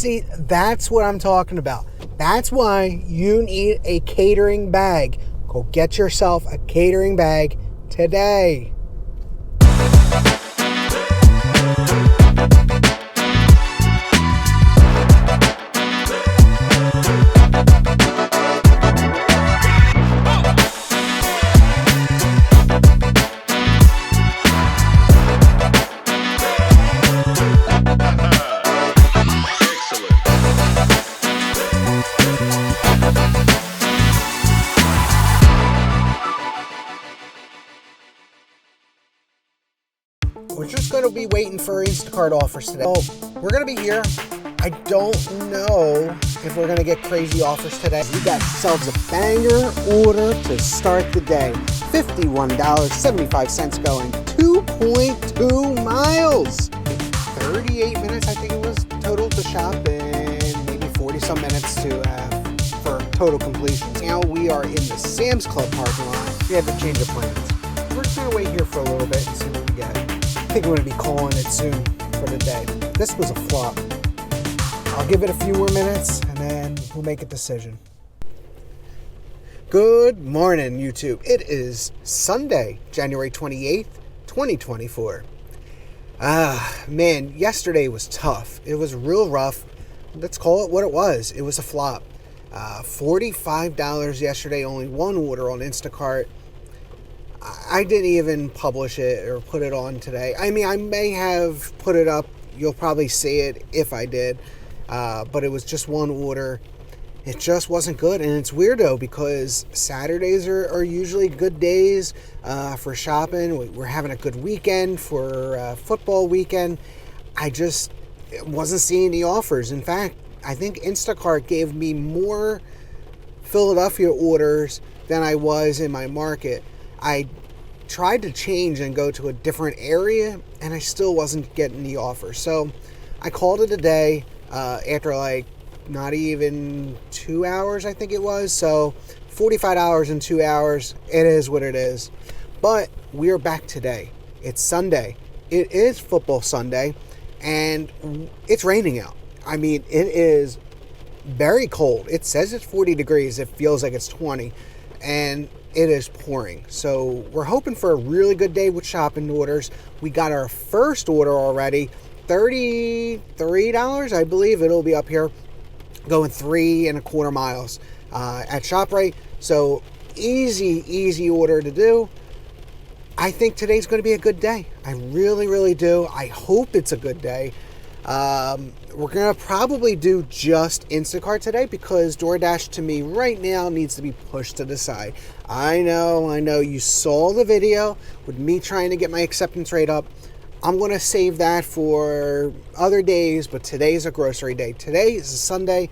See, that's what I'm talking about. That's why you need a catering bag. Go get yourself a catering bag today. We're just going to be waiting for Instacart offers today. Oh, we're going to be here. I don't know if we're going to get crazy offers today. We got ourselves a banger order to start the day. $51.75 going 2.2 miles. 38 minutes, I think it was, total to shop, and maybe 40-some minutes for total completion. Now we are in the Sam's Club parking lot. We had to change of plans. We're just going to wait here for a little bit and see what we get. I think we're going to be calling it soon for the day. This was a flop. I'll give it a few more minutes and then we'll make a decision. Good morning, YouTube. It is Sunday, January 28th, 2024. Man, yesterday was tough. It was real rough. Let's call it what it was. It was a flop. $45 yesterday, only one order on Instacart. I didn't even publish it or put it on today. I mean, I may have put it up. You'll probably see it if I did. But it was just one order. It just wasn't good. And it's weirdo because Saturdays are usually good days for shopping. We're having a good weekend for football weekend. I just wasn't seeing the offers. In fact, I think Instacart gave me more Philadelphia orders than I was in my market. I tried to change and go to a different area, and I still wasn't getting the offer. So I called it a day after like not even 2 hours, I think it was. So $45 in 2 hours, it is what it is. But we are back today. It's Sunday. It is football Sunday, and it's raining out. I mean, it is very cold. It says it's 40 degrees. It feels like it's 20, and it is pouring. So we're hoping for a really good day with shopping orders. We got our first order already, $33, I believe it'll be up here, going 3.25 miles at ShopRite. So easy order to do. I think today's going to be a good day. I really, really do. I hope it's a good day. We're going to probably do just Instacart today because DoorDash to me right now needs to be pushed to the side. I know. You saw the video with me trying to get my acceptance rate up. I'm going to save that for other days, but today's a grocery day. Today is a Sunday.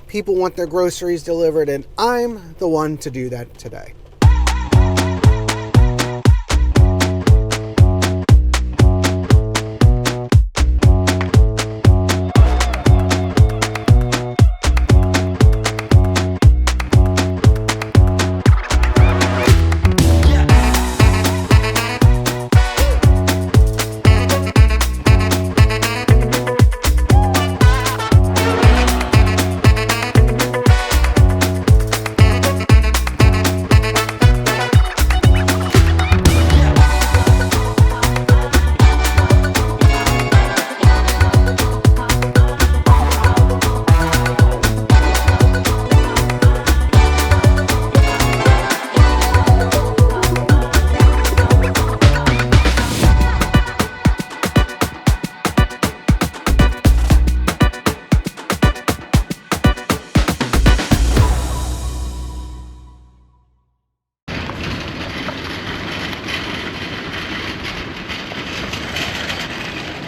People want their groceries delivered, and I'm the one to do that today.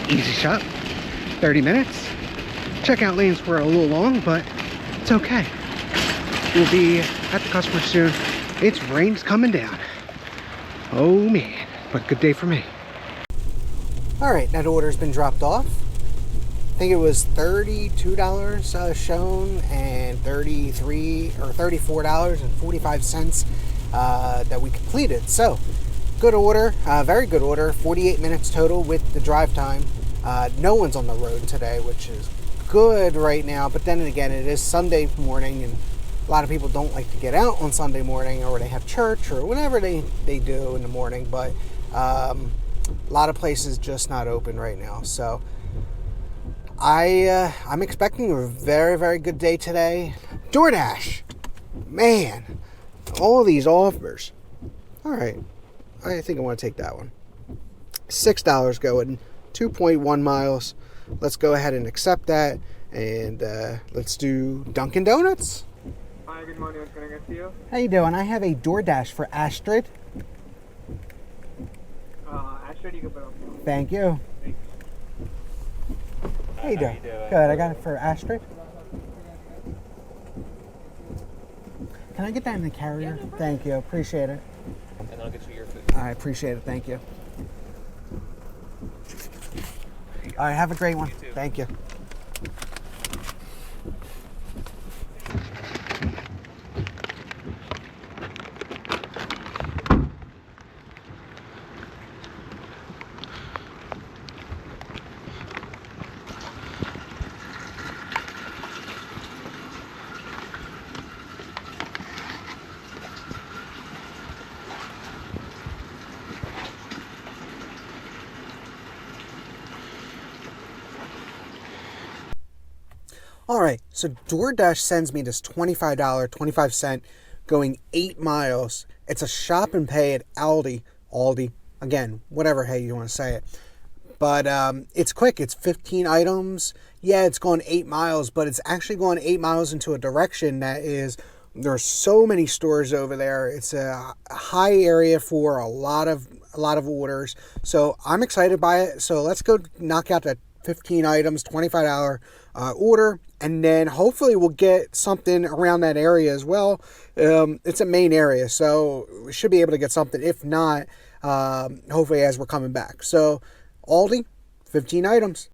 Easy shop, 30 minutes. Checkout lanes were a little long, but it's okay. We'll be at the customer soon. Rain's coming down. Oh man, but good day for me. All right, that order's been dropped off. I think it was $32 shown and $33 or $34.45 that we completed. So good order, very good order. 48 minutes total with the drive time. No one's on the road today, which is good right now, but then again, it is Sunday morning, and a lot of people don't like to get out on Sunday morning, or they have church or whatever they do in the morning, but a lot of places just not open right now. So I'm expecting a very, very good day today. DoorDash, man, all these offers. All right, I think I want to take that one. $6 going, 2.1 miles. Let's go ahead and accept that, and let's do Dunkin' Donuts. Hi, good morning. What can I get for you? How you doing? I have a DoorDash for Astrid. Astrid, you can put on. Thank you. Thanks. How you doing? Good. I got it for Astrid. Can I get that in the carrier? Yeah, no problem. Thank you. Appreciate it. And I'll get you your food. I appreciate it. Thank you. All right. Have a great one. You too. Thank you. All right, so DoorDash sends me this $25, 25 cent, going 8 miles. It's a shop and pay at Aldi, again, whatever hey you want to say it. But it's quick. It's 15 items. Yeah, it's going 8 miles, but it's actually going 8 miles into a direction that is, there's so many stores over there. It's a high area for a lot of orders. So I'm excited by it. So let's go knock out that 15 items, $25 order, and then hopefully we'll get something around that area as well. It's a main area, so we should be able to get something. If not, hopefully as we're coming back. So Aldi, 15 items.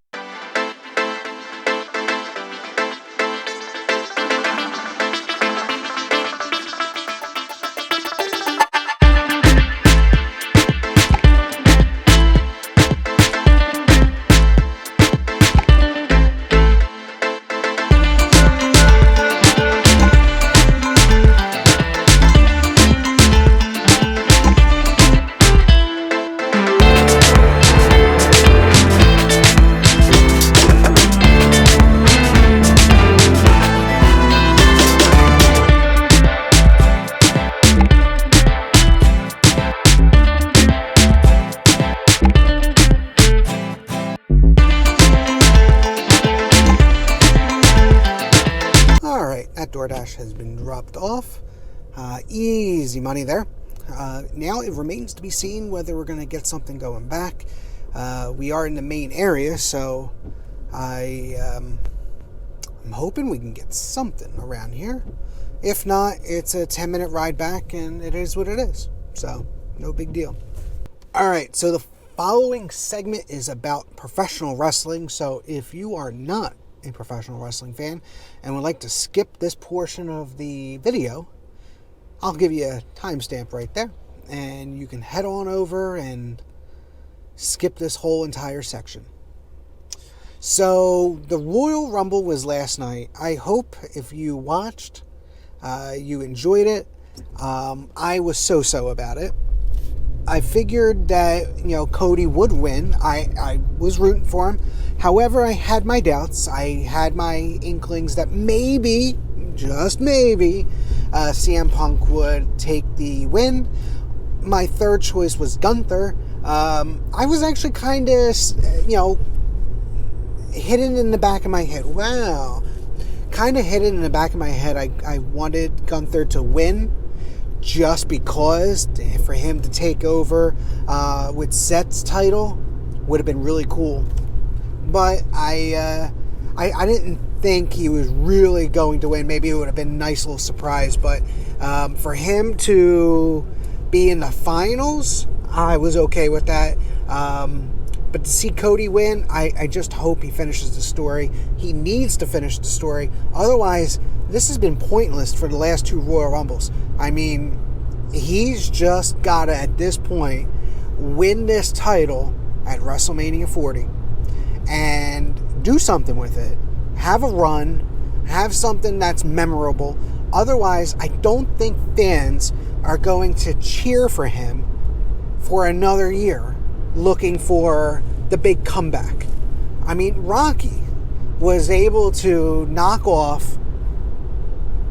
DoorDash has been dropped off. Easy money there. Now it remains to be seen whether we're going to get something going back. We are in the main area, so I'm hoping we can get something around here. If not, it's a 10-minute ride back, and it is what it is. So, no big deal. All right, so the following segment is about professional wrestling. So if you are not a professional wrestling fan and would like to skip this portion of the video, I'll give you a timestamp right there, and you can head on over and skip this whole entire section. So the Royal Rumble was last night. I hope if you watched, you enjoyed it. I was so about it. I figured that, Cody would win. I was rooting for him. However, I had my doubts. I had my inklings that maybe, just maybe, CM Punk would take the win. My third choice was Gunther. I was actually kind of, hidden in the back of my head. Wow. Kind of hidden in the back of my head. I wanted Gunther to win, just because for him to take over with Seth's title would have been really cool. But I didn't think he was really going to win. Maybe it would have been a nice little surprise. But for him to be in the finals, I was okay with that. But to see Cody win, I just hope he finishes the story. He needs to finish the story. Otherwise, this has been pointless for the last two Royal Rumbles. I mean, he's just got to, at this point, win this title at WrestleMania 40 and do something with it. have a run, have something that's memorable. Otherwise, I don't think fans are going to cheer for him for another year, looking for the big comeback. I mean, Rocky was able to knock off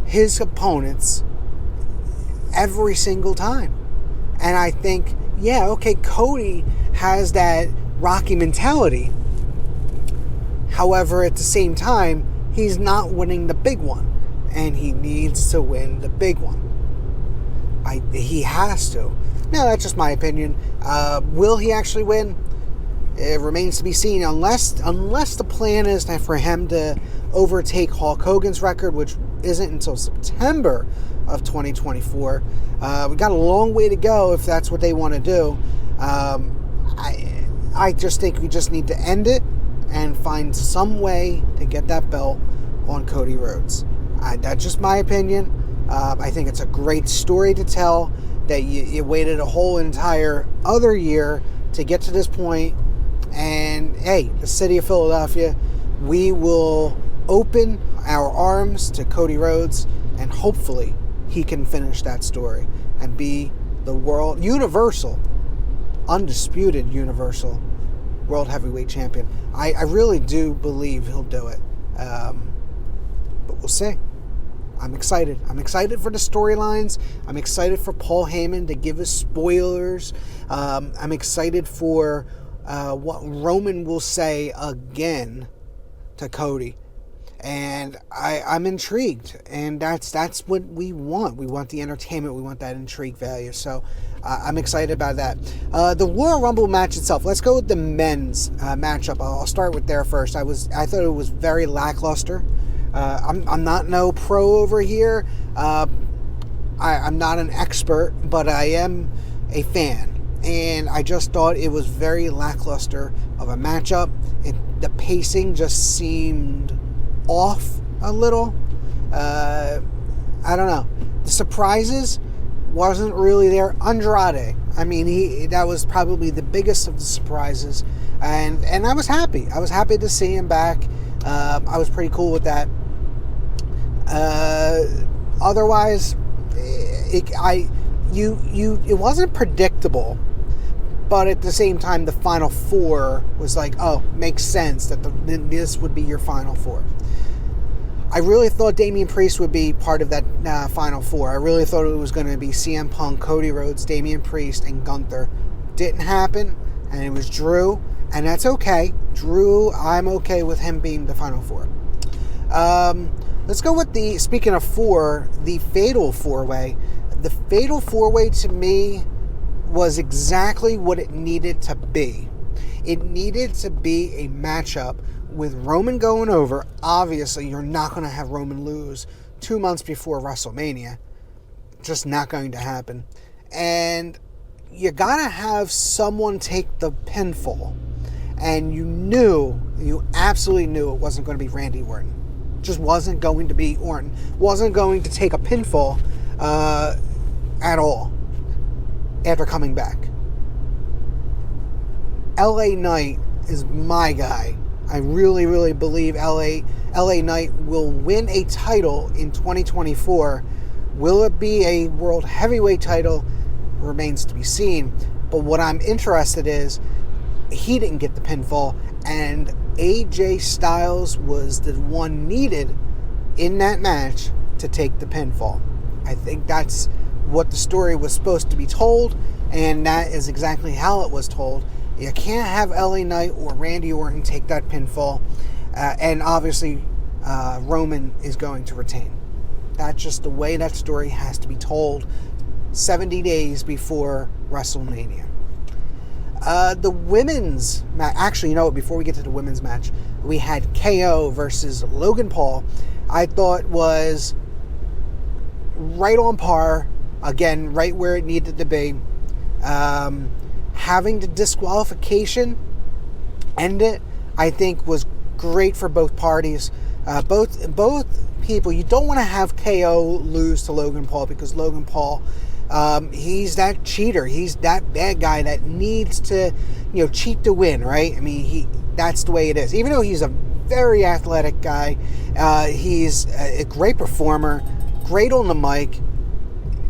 his opponents every single time. And I think, yeah, okay, Cody has that Rocky mentality. However, at the same time, he's not winning the big one. And he needs to win the big one. He has to. Now, that's just my opinion. Will he actually win? It remains to be seen. Unless the plan is for him to overtake Hulk Hogan's record, which isn't until September of 2024. We got a long way to go if that's what they want to do. I just think we just need to end it and find some way to get that belt on Cody Rhodes. That's just my opinion. I think it's a great story to tell that you waited a whole entire other year to get to this point. And hey, the city of Philadelphia, we will open our arms to Cody Rhodes, and hopefully he can finish that story and be the undisputed universal world heavyweight champion. I really do believe he'll do it. But we'll see. I'm excited. I'm excited for the storylines. I'm excited for Paul Heyman to give us spoilers. I'm excited for what Roman will say again to Cody. And I'm intrigued. And that's what we want. We want the entertainment. We want that intrigue value. So I'm excited about that. The Royal Rumble match itself. Let's go with the men's matchup. I'll start with there first. I thought it was very lackluster. I'm not no pro over here. I'm not an expert, but I am a fan. And I just thought it was very lackluster of a matchup. The pacing just seemed off a little. I don't know. The surprises wasn't really there. Andrade, I mean, that was probably the biggest of the surprises. And I was happy. I was happy to see him back. I was pretty cool with that. Otherwise, it wasn't predictable, but at the same time, the Final Four was like, oh, makes sense that this would be your Final Four. I really thought Damian Priest would be part of that Final Four. I really thought it was going to be CM Punk, Cody Rhodes, Damian Priest, and Gunther. Didn't happen, and it was Drew, and that's okay. Drew, I'm okay with him being the Final Four. Let's go with speaking of four, the Fatal 4-Way. The Fatal 4-Way to me was exactly what it needed to be. It needed to be a matchup with Roman going over. Obviously, you're not going to have Roman lose 2 months before WrestleMania. Just not going to happen. And you got to have someone take the pinfall. And you absolutely knew it wasn't going to be Randy Orton. Just wasn't going to be Orton. Wasn't going to take a pinfall at all after coming back. LA Knight is my guy. I really, really believe LA Knight will win a title in 2024. Will it be a world heavyweight title? Remains to be seen. But what I'm interested is, he didn't get the pinfall, and AJ Styles was the one needed in that match to take the pinfall. I think that's what the story was supposed to be told, and that is exactly how it was told. You can't have LA Knight or Randy Orton take that pinfall, and obviously Roman is going to retain. That's just the way that story has to be told 70 days before WrestleMania. The women's match, actually, you know what, before we get to the women's match, we had KO versus Logan Paul. I thought was right on par, again, right where it needed to be. Having the disqualification end it, I think, was great for both parties. Both people, you don't want to have KO lose to Logan Paul, because Logan Paul, he's that cheater. He's that bad guy that needs to, cheat to win, right? I mean, that's the way it is. Even though he's a very athletic guy. He's a great performer, great on the mic.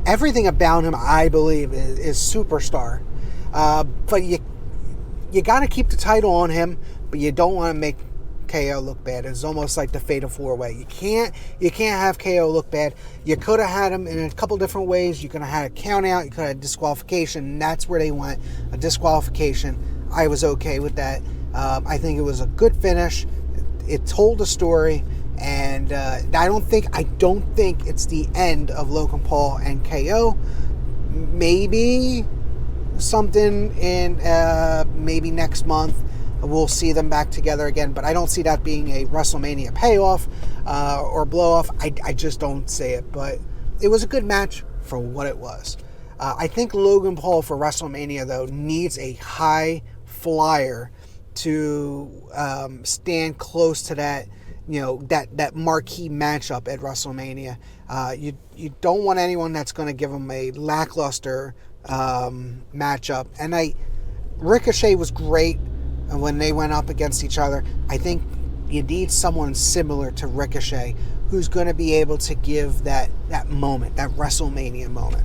Everything about him, I believe, is superstar. But you got to keep the title on him, but you don't want to make KO look bad. It's almost like the Fatal 4-Way. You can't have KO look bad. You could have had him in a couple different ways. You could have had a count out. You could have had disqualification. And that's where they went, a disqualification. I was okay with that. I think it was a good finish. It told a story, and I don't think it's the end of Logan Paul and KO. Maybe something in maybe next month. We'll see them back together again, but I don't see that being a WrestleMania payoff or blow-off. I just don't see it, but it was a good match for what it was. I think Logan Paul for WrestleMania, though, needs a high flyer to stand close to that, that marquee matchup at WrestleMania. You don't want anyone that's going to give him a lackluster matchup. And Ricochet was great when they went up against each other. I think you need someone similar to Ricochet who's going to be able to give that moment, that WrestleMania moment.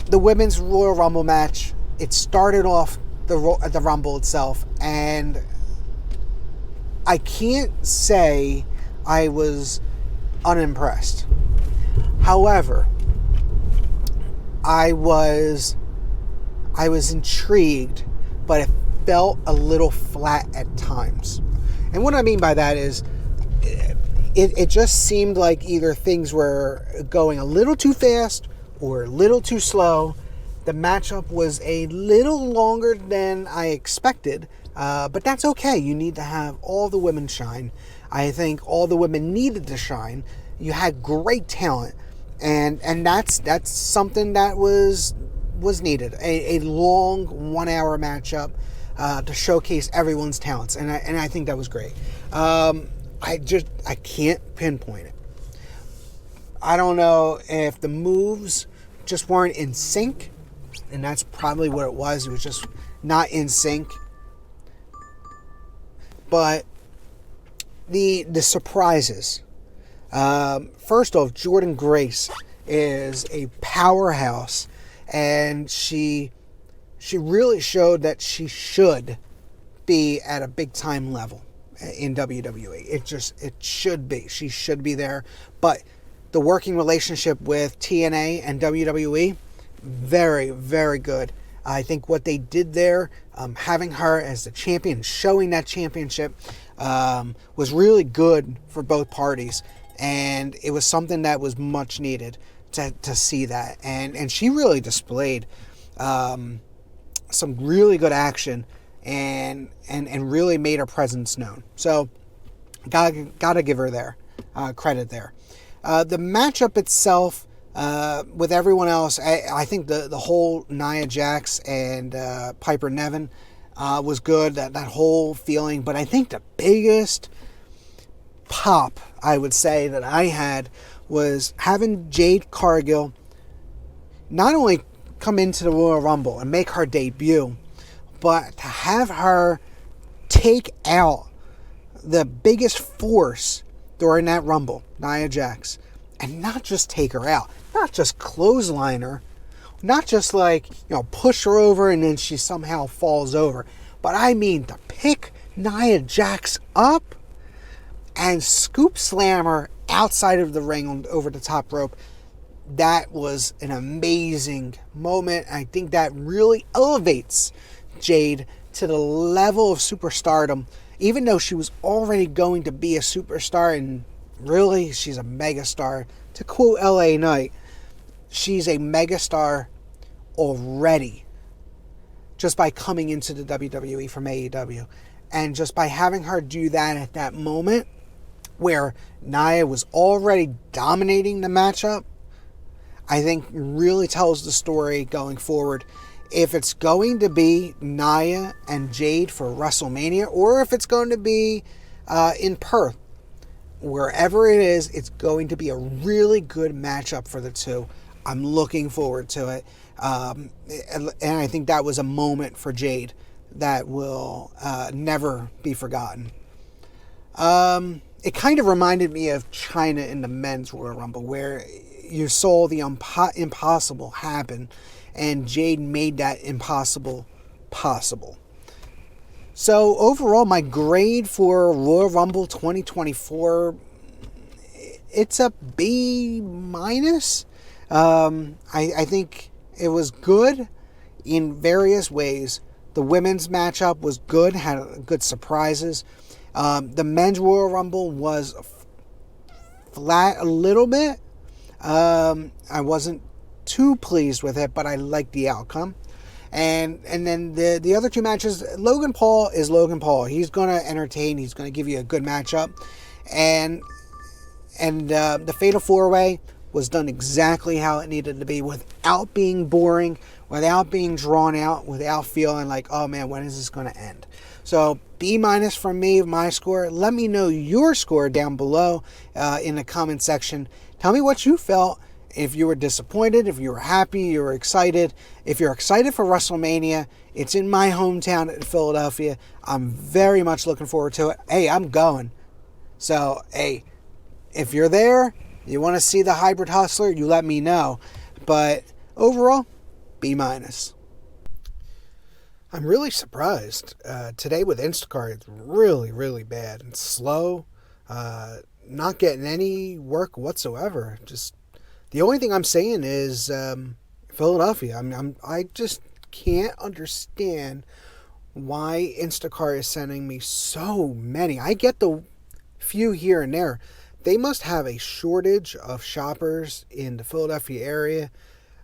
The Women's Royal Rumble match, it started off the Rumble itself, and I can't say I was unimpressed. However, I was intrigued, but it felt a little flat at times. And what I mean by that is it just seemed like either things were going a little too fast or a little too slow. The matchup was a little longer than I expected, but that's okay. You need to have all the women shine. I think all the women needed to shine. You had great talent, and that's something that was needed. A long 1 hour matchup to showcase everyone's talents, and I think that was great. I can't pinpoint it. I don't know if the moves just weren't in sync, and that's probably what it was. It was just not in sync. But the surprises. First off, Jordynne Grace is a powerhouse, and she really showed that she should be at a big time level in WWE. It should be. She should be there. But the working relationship with TNA and WWE, very, very good. I think what they did there, having her as the champion, showing that championship, was really good for both parties. And it was something that was much needed to see that. And she really displayed some really good action and really made her presence known. So gotta give her credit there. The matchup itself, with everyone else, I think the whole Nia Jax and Piper Niven was good, that whole feeling. But I think the biggest pop, I would say, that I had was having Jade Cargill not only come into the Royal Rumble and make her debut, but to have her take out the biggest force during that Rumble, Nia Jax, and not just take her out, not just clothesline her, not just push her over and then she somehow falls over, but I mean to pick Nia Jax up and scoop slam her outside of the ring over the top rope. That was an amazing moment. I think that really elevates Jade to the level of superstardom, even though she was already going to be a superstar, and really she's a megastar. To quote LA Knight, she's a megastar already just by coming into the WWE from AEW. And just by having her do that at that moment where Nia was already dominating the matchup, I think really tells the story going forward. If it's going to be Nia and Jade for WrestleMania, or if it's going to be in Perth, wherever it is, it's going to be a really good matchup for the two. I'm looking forward to it. And I think that was a moment for Jade that will never be forgotten. It kind of reminded me of China in the men's Royal Rumble, where you saw the impossible happen, and Jade made that impossible possible. So overall, my grade for Royal Rumble 2024, it's a B minus. I think it was good in various ways. The women's matchup was good, had good surprises. The men's Royal Rumble was flat a little bit. I wasn't too pleased with it, but I liked the outcome. And then the other two matches, Logan Paul is Logan Paul. He's going to entertain. He's going to give you a good matchup. And the Fatal 4-Way was done exactly how it needed to be, without being boring, without being drawn out, without feeling like, oh man, when is this going to end? So B minus from me, my score. Let me know your score down below in the comment section. Tell me what you felt. If you were disappointed, if you were happy, you were excited. If you're excited for WrestleMania, it's in my hometown in Philadelphia. I'm very much looking forward to it. Hey, I'm going. So, hey, if you're there, you want to see the Hybrid Hustler, you let me know. But overall, B minus. I'm really surprised. Today with Instacart, it's really, really bad and slow. Not getting any work whatsoever. Just the only thing I'm saying is Philadelphia. I just can't understand why Instacart is sending me so many. I get the few here and there. They must have a shortage of shoppers in the Philadelphia area.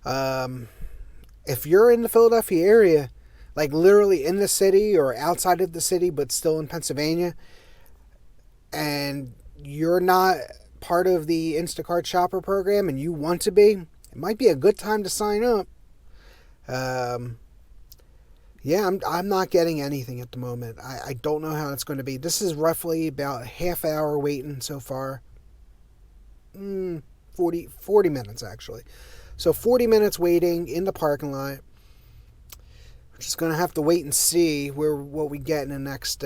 If you're in the Philadelphia area, like literally in the city or outside of the city, but still in Pennsylvania, and you're not part of the Instacart shopper program and you want to be, it might be a good time to sign up. Yeah, I'm not getting anything at the moment. I don't know how it's going to be. This is roughly about a half hour waiting so far. 40 minutes actually. So 40 minutes waiting in the parking lot. We're just going to have to wait and see what we get in the next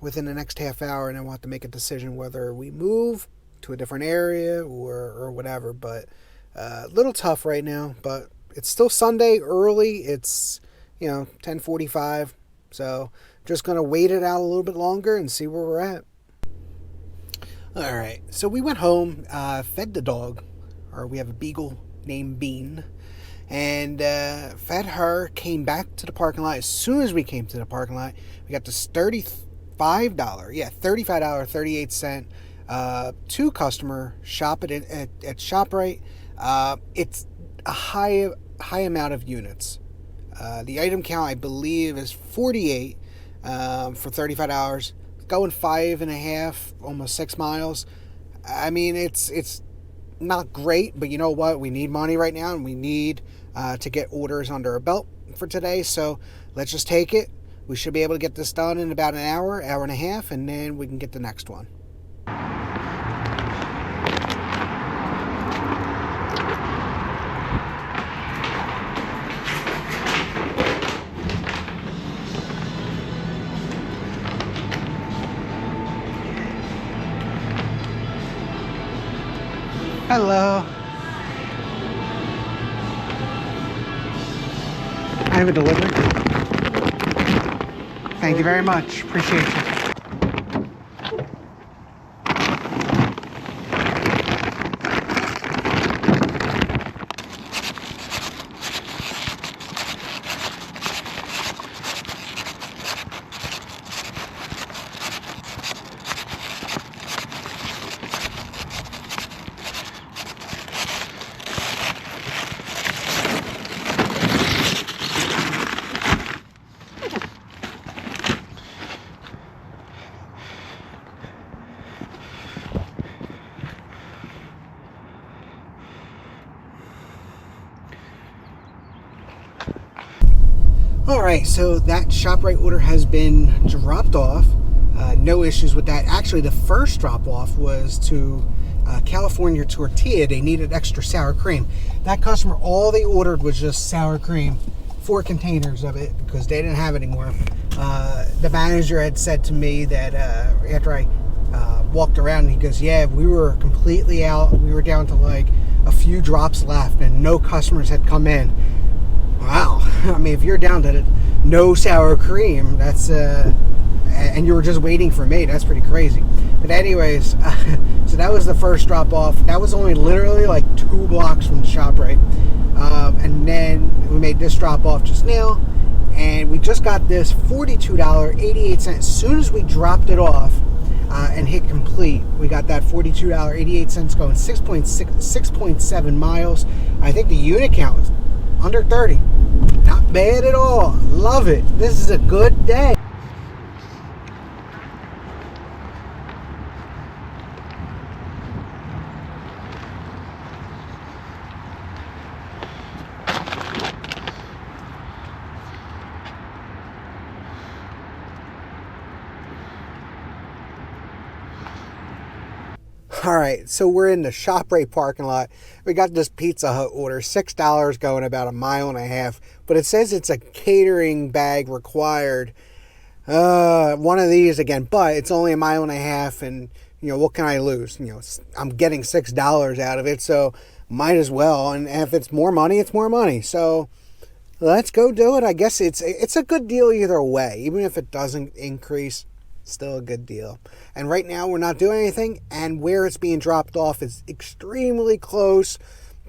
within the next half hour, and then we'll have to make a decision whether we move to a different area or whatever. But a little tough right now, but it's still Sunday early. It's 10:45, so just going to wait it out a little bit longer and see where we're at. All right, so we went home, fed the dog, or we have a beagle named Bean, and fed her, came back to the parking lot. As soon as we came to the parking lot, we got this $35.38 two customer shop at ShopRite. It's a high amount of units. The item count, I believe, is 48 for $35. Going 5.5, almost 6 miles. I mean, it's not great, but you know what? We need money right now, and we need to get orders under our belt for today. So let's just take it. We should be able to get this done in about an hour and a half, and then we can get the next one. Hello. I have a delivery. Thank you very much. Appreciate you. Alright, so that ShopRite order has been dropped off. No issues with that. Actually, the first drop off was to California Tortilla. They needed extra sour cream. That customer, all they ordered was just sour cream, 4 containers of it, because they didn't have it anymore. The manager had said to me that after I walked around and he goes, yeah, we were completely out. We were down to like a few drops left and no customers had come in. Wow. I mean, if you're down to no sour cream, that's and you were just waiting for me, that's pretty crazy. But anyways, so that was the first drop off. That was only literally like 2 blocks from the ShopRite. And then we made this drop off just now, and we just got this $42.88. As soon as we dropped it off and hit complete, we got that $42.88 going 6.7 miles. I think the unit count was under 30. Not bad at all. Love it. This is a good day. All right, so we're in the ShopRite parking lot. We got this Pizza Hut order, $6 going about 1.5 miles, but it says it's a catering bag required. One of these again, but it's only 1.5 miles, and what can I lose? I'm getting $6 out of it, so might as well. And if it's more money, it's more money. So let's go do it. I guess it's a good deal either way, even if it doesn't increase. Still a good deal. And right now we're not doing anything, and where it's being dropped off is extremely close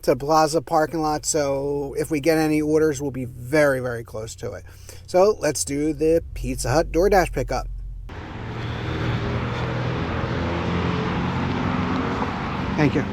to Plaza parking lot, so if we get any orders, we'll be very, very close to it. So let's do the Pizza Hut DoorDash pickup. Thank you.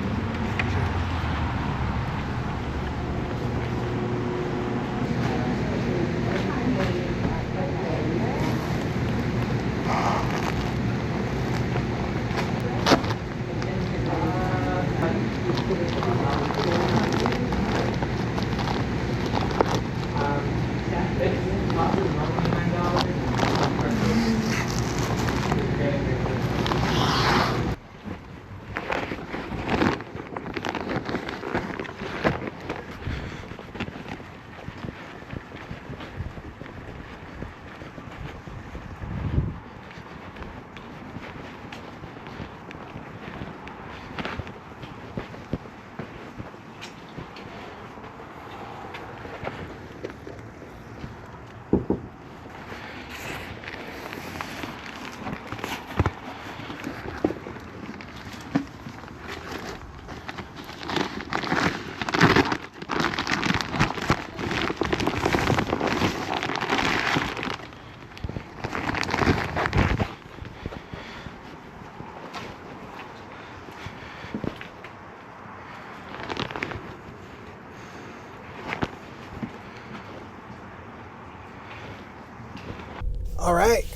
All right,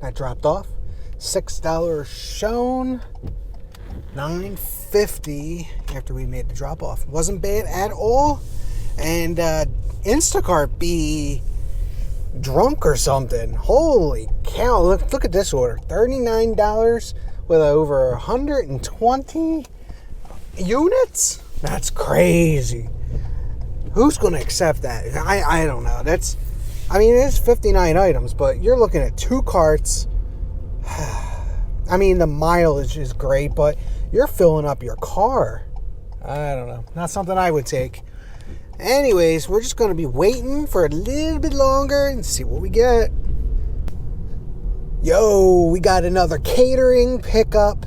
that dropped off. $6 shown, $9.50 after we made the drop off. Wasn't bad at all. And Instacart be drunk or something. Holy cow! Look at this order. $39 with over 120 units. That's crazy. Who's going to accept that? I don't know. I mean, it is 59 items, but you're looking at 2 carts. I mean, the mileage is great, but you're filling up your car. I don't know. Not something I would take. Anyways, we're just going to be waiting for a little bit longer and see what we get. Yo, we got another catering pickup.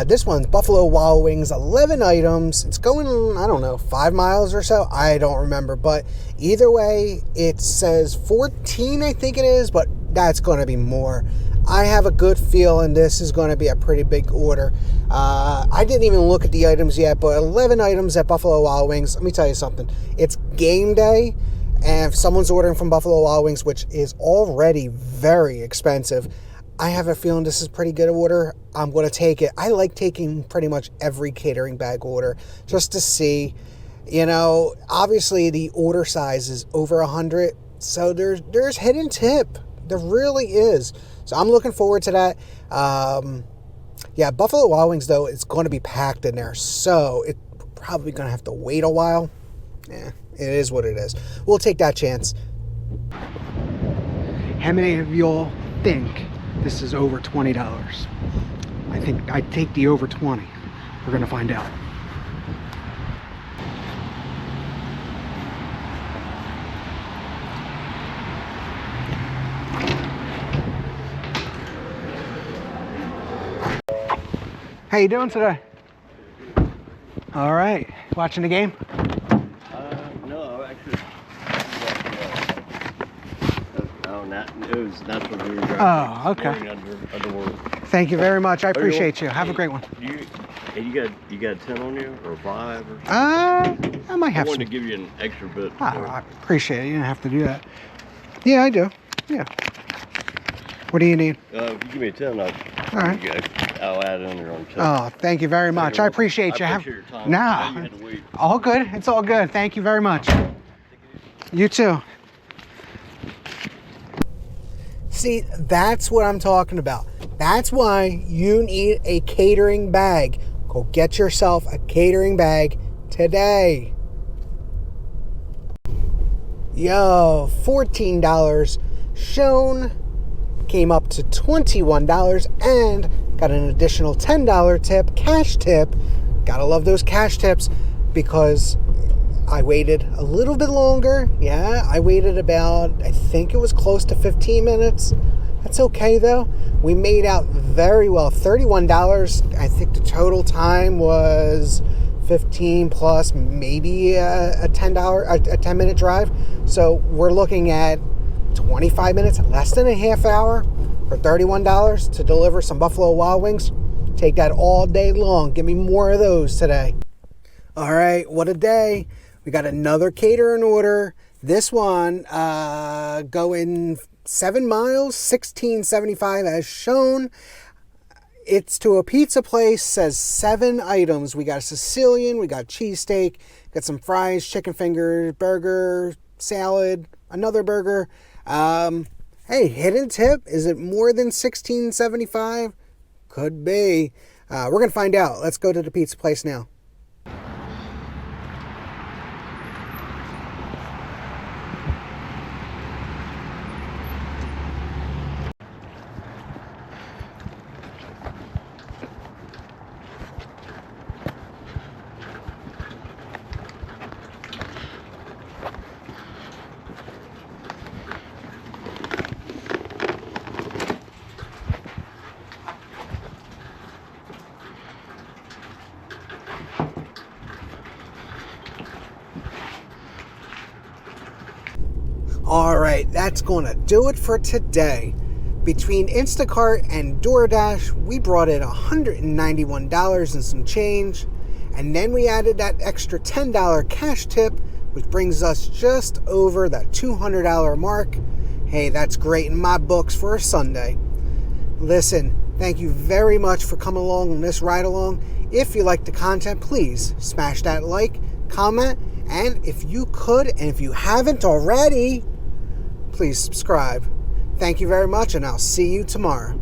This one's Buffalo Wild Wings, 11 items. It's going, I don't know, 5 miles or so. I don't remember, but either way, it says 14, I think it is, but that's going to be more. I have a good feeling this is going to be a pretty big order. I didn't even look at the items yet, but 11 items at Buffalo Wild Wings. Let me tell you something. It's game day, and if someone's ordering from Buffalo Wild Wings, which is already very expensive, I have a feeling this is a pretty good order. I'm going to take it. I like taking pretty much every catering bag order just to see. Obviously the order size is over 100, so there's hidden tip. There really is. So I'm looking forward to that. Yeah, Buffalo Wild Wings, though, it's going to be packed in there, so it's probably going to have to wait a while. Yeah, it is what it is. We'll take that chance. How many of y'all think this is over $20? I think I'd take the over 20. We're going to find out. How you doing today? All right. Watching the game? No, actually. It was natural we were driving. Oh, okay. Underwater. Thank you very much. I appreciate you. Have a great one. You got a 10 on you or 5 or something? I might have I wanted some. to give you an extra bit. I appreciate it. You don't have to do that. Yeah, I do. Yeah. What do you need? If you give me a 10, All right. I'll add in your own 10. Oh, thank you very much. I appreciate you. I appreciate your time. Nah. I know you had to wait. All good. It's all good. Thank you very much. You too. See, that's what I'm talking about. That's why you need a catering bag. Go get yourself a catering bag today. Yo, $14 shown, came up to $21 and got an additional $10 tip, cash tip. Gotta love those cash tips because I waited a little bit longer. Yeah, I waited about, I think it was close to 15 minutes. That's okay though. We made out very well. $31. I think the total time was 15 plus maybe a $10 drive. So we're looking at 25 minutes, less than a half hour for $31 to deliver some Buffalo Wild Wings. Take that all day long. Give me more of those today. All right, what a day. We got another catering order. This one going 7 miles, $16.75 as shown. It's to a pizza place, says 7 items. We got a Sicilian, we got cheesesteak, got some fries, chicken fingers, burger, salad, another burger. Hey, hidden tip, is it more than $16.75? Could be. We're going to find out. Let's go to the pizza place now. All right, that's going to do it for today. Between Instacart and DoorDash, we brought in $191 and some change. And then we added that extra $10 cash tip, which brings us just over that $200 mark. Hey, that's great in my books for a Sunday. Listen, thank you very much for coming along on this ride along. If you like the content, please smash that like, comment, and if you could, and if you haven't already, please subscribe. Thank you very much, and I'll see you tomorrow.